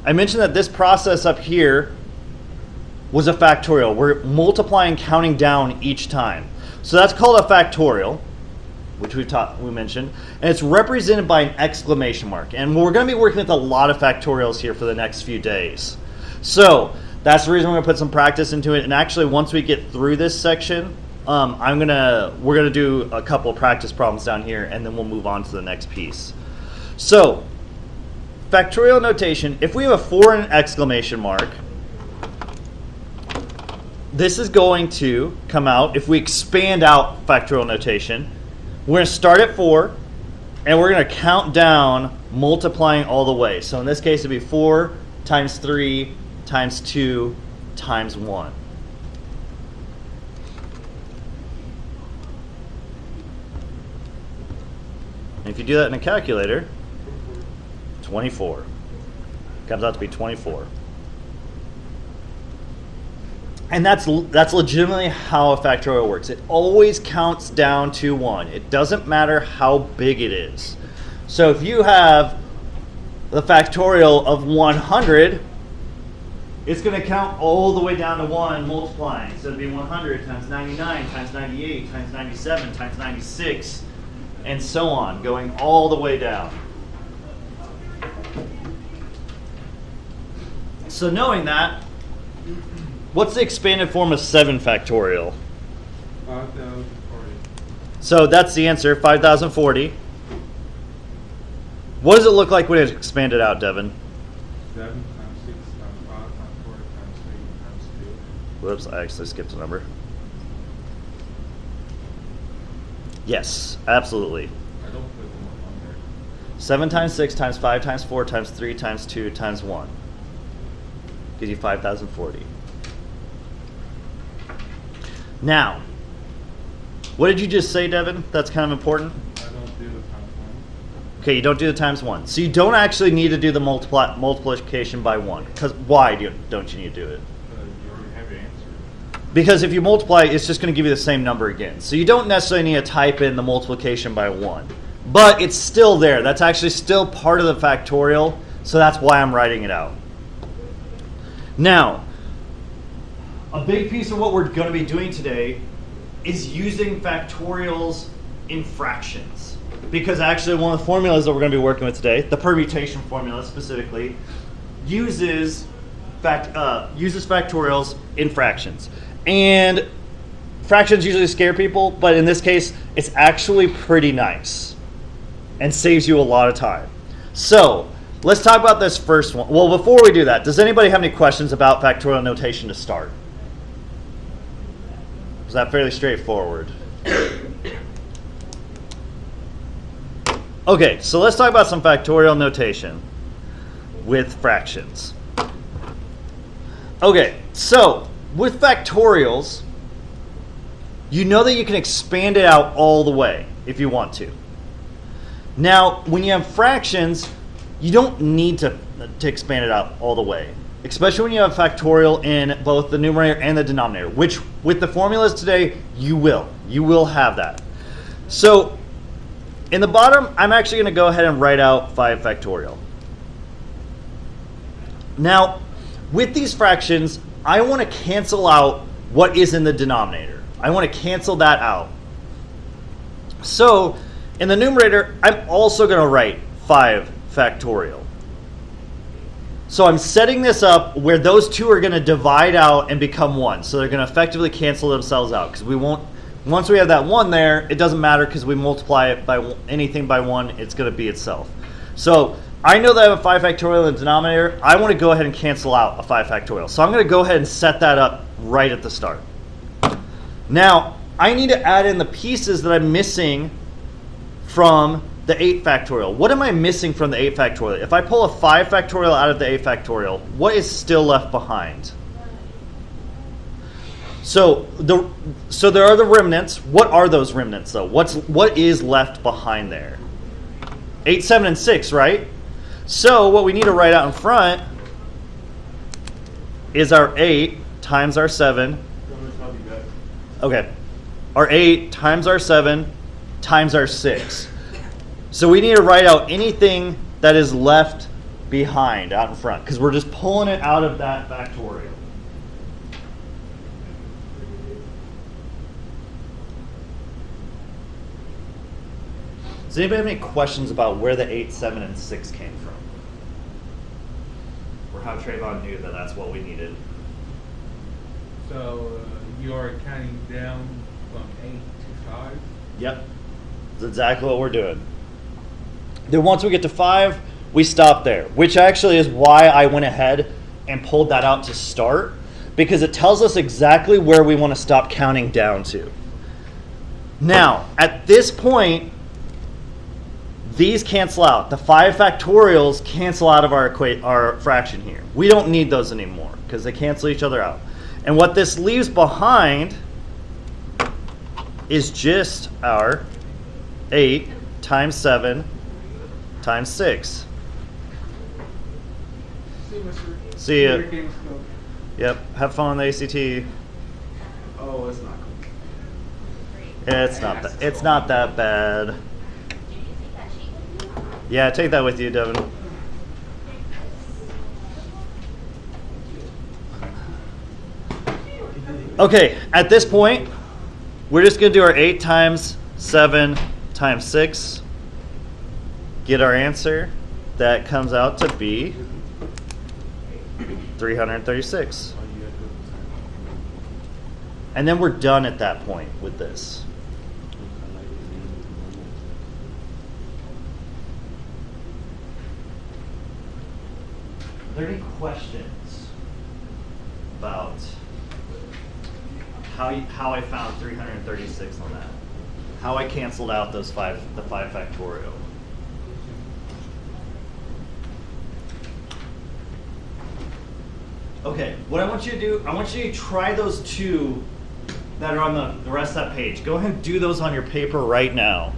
I mentioned that this process up here was a factorial. We're multiplying, counting down each time. So that's called a factorial, which we mentioned, and it's represented by an exclamation mark. And we're going to be working with a lot of factorials here for the next few days. So that's the reason we're going to put some practice into it. And actually, once we get through this section, we're gonna do a couple of practice problems down here, and then we'll move on to the next piece. So, factorial notation. If we have a 4 and an exclamation mark, this is going to come out. If we expand out factorial notation, we're going to start at 4, and we're going to count down, multiplying all the way. So in this case, it'd be 4 times 3 times 2 times 1. And if you do that in a calculator, 24. Comes out to be 24. And that's legitimately how a factorial works. It always counts down to 1. It doesn't matter how big it is. So if you have the factorial of 100, it's going to count all the way down to 1 multiplying. So it'd be 100 times 99 times 98 times 97 times 96, and so on, going all the way down. So knowing that, what's the expanded form of 7 factorial? 5040. So that's the answer, 5040. What does it look like when it's expanded out, Devin? 7 times 6 times 5 times 4 times 3 times 2. Whoops, I actually skipped a number. Yes, absolutely. I don't put them on there. 7 times 6 times 5 times 4 times 3 times 2 times 1. Gives you 5040. Now, what did you just say, Devin? That's kind of important. I don't do the times 1. Okay, you don't do the times 1. So you don't actually need to do the multiplication by 1. Because why don't you need to do it? You already have your answer. Because if you multiply, it's just going to give you the same number again. So you don't necessarily need to type in the multiplication by 1. But it's still there. That's actually still part of the factorial. So that's why I'm writing it out. Now, a big piece of what we're going to be doing today is using factorials in fractions. Because actually one of the formulas that we're going to be working with today, the permutation formula specifically, uses factorials in fractions. And fractions usually scare people, but in this case, it's actually pretty nice and saves you a lot of time. So let's talk about this first one. Well, before we do that, does anybody have any questions about factorial notation to start? Is that fairly straightforward? Okay, so let's talk about some factorial notation with fractions. Okay, so with factorials, you know that you can expand it out all the way if you want to. Now, when you have fractions, you don't need to expand it out all the way, especially when you have factorial in both the numerator and the denominator, which with the formulas today, you will. You will have that. So in the bottom, I'm actually going to go ahead and write out 5 factorial. Now, with these fractions, I want to cancel out what is in the denominator. I want to cancel that out. So in the numerator, I'm also going to write 5 factorial. So I'm setting this up where those two are going to divide out and become 1. So they're going to effectively cancel themselves out because we won't. Once we have that 1 there, it doesn't matter because we multiply it by anything by 1, it's going to be itself. So I know that I have a 5 factorial in the denominator. I want to go ahead and cancel out a 5 factorial. So I'm going to go ahead and set that up right at the start. Now, I need to add in the pieces that I'm missing from the 8 factorial. What am I missing from the 8 factorial? If I pull a 5 factorial out of the 8 factorial, what is still left behind? So there are the remnants. What are those remnants though? What is left behind there? 8, 7, and 6, right? So what we need to write out in front is our 8 times our 7. Okay. Our 8 times our 7 times our 6. So we need to write out anything that is left behind, out in front, because we're just pulling it out of that factorial. Does anybody have any questions about where the 8, 7, and 6 came from? Or how Trayvon knew that that's what we needed? So you're counting down from 8 to 5? Yep. That's exactly what we're doing. Then once we get to 5, we stop there, which actually is why I went ahead and pulled that out to start, because it tells us exactly where we want to stop counting down to. Now, at this point, these cancel out. The 5 factorials cancel out of our fraction here. We don't need those anymore because they cancel each other out. And what this leaves behind is just our 8 times 7 times 6. See ya. Yep. Have fun on the ACT. Oh, it's not cool. It's not that bad. Yeah, take that with you, Devin. Okay, at this point, we're just going to do our 8 times 7 times 6. Get our answer. That comes out to be 336. And then we're done at that point with this. Are there any questions about how I found 336 on that? How I canceled out the 5 factorial? Okay, what I want you to do, I want you to try those 2 that are on the rest of that page. Go ahead and do those on your paper right now.